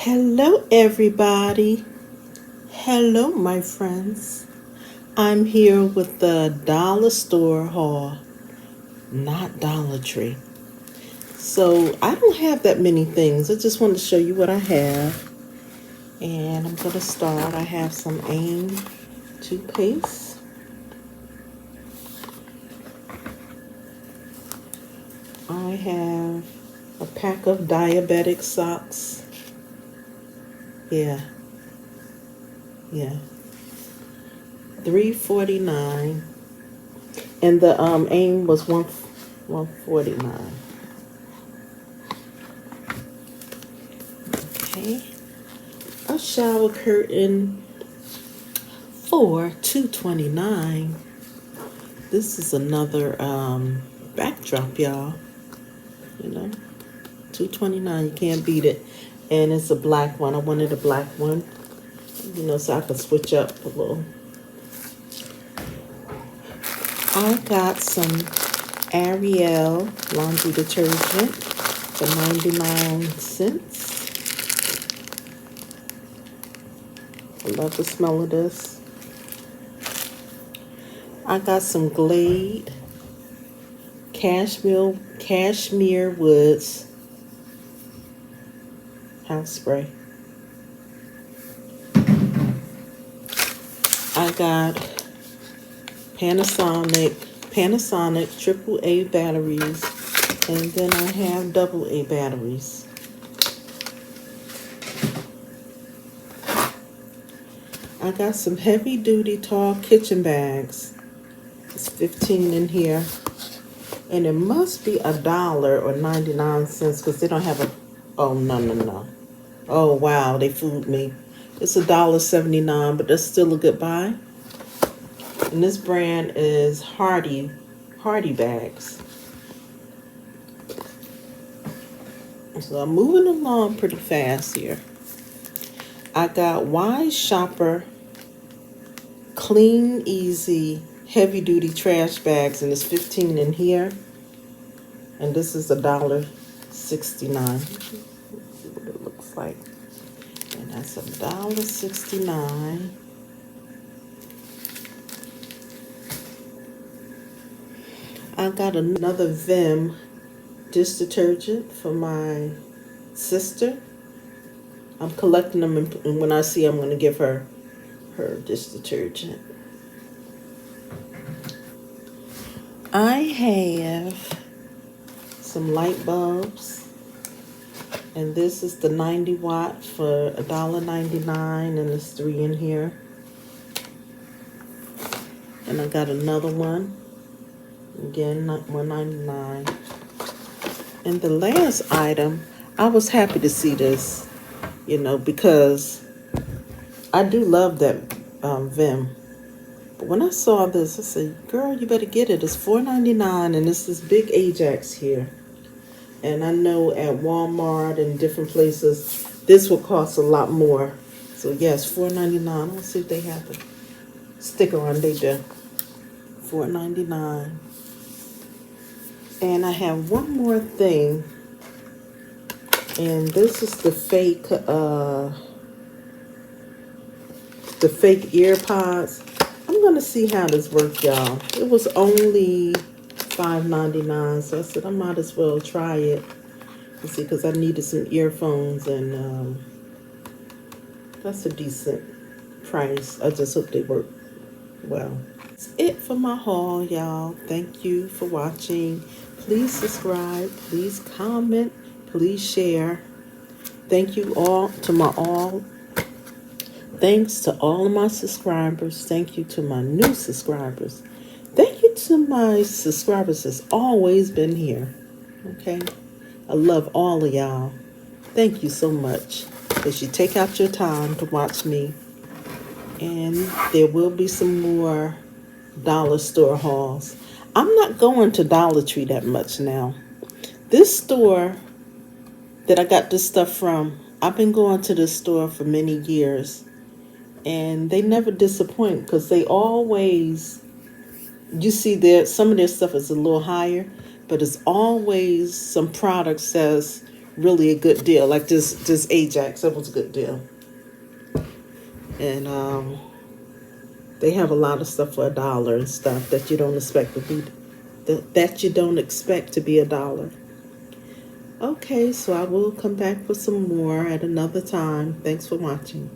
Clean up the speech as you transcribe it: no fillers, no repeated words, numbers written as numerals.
Hello, everybody. Hello, my friends. I'm here with the dollar store haul, not Dollar Tree. So, I don't have that many things. I just wanted to show you what I have. And I'm going to start. I have some AIM toothpaste. I have a pack of diabetic socks. Yeah, yeah. $3.49. And the AIM was $1.49. Okay. A shower curtain for $2.29. This is another backdrop, y'all. You know, $2.29. You can't beat it. And it's a black one. I wanted a black one, so I could switch up a little. I got some Ariel laundry detergent for 99 cents. I love the smell of this. I got some Glade Cashmere Woods house spray. I got Panasonic AAA batteries, and then I have AA batteries. I got some heavy duty tall kitchen bags. It's 15 in here. And it must be $1 or 99 cents because they don't have a, oh, no. Oh, wow, they fooled me. It's $1.79, but that's still a good buy. And this brand is Hardy bags. So I'm moving along pretty fast here. I got Wise Shopper Clean Easy heavy duty trash bags, and it's 15 in here. And this is $1.69. See what it looks like. And that's $1.69. I got another Vim dish detergent for my sister. I'm collecting them, and when I see I'm going to give her dish detergent. I have some light bulbs, and this is the 90 watt for $1.99, and there's 3 in here. And I got another one, again, $1.99. And the last item, I was happy to see this, because I do love that Vim. But when I saw this, I said, girl, you better get it. It's $4.99, and it's this big Ajax here. And I know at Walmart and different places, this will cost a lot more. So yes, $4.99. Let's see if they have the sticker on. They do. $4.99. And I have one more thing. And this is the fake ear pods. I'm gonna see how this works, y'all. It was only $5.99, so I said I might as well try it. You see, because I needed some earphones, and that's a decent price. I just hope they work well. That's it for my haul, y'all. Thank you for watching. Please subscribe. Please comment. Please share. Thank you all Thanks to all of my subscribers. Thank you to my new subscribers. Thank you to my subscribers that's always been here. Okay? I love all of y'all. Thank you so much that you take out your time to watch me. And there will be some more dollar store hauls. I'm not going to Dollar Tree that much now. This store that I got this stuff from, I've been going to this store for many years. And they never disappoint because they always, you see some of their stuff is a little higher, but it's always some products that's really a good deal. Like this Ajax, that was a good deal. And they have a lot of stuff for $1 and stuff that you don't expect to be $1. Okay, so I will come back for some more at another time. Thanks for watching.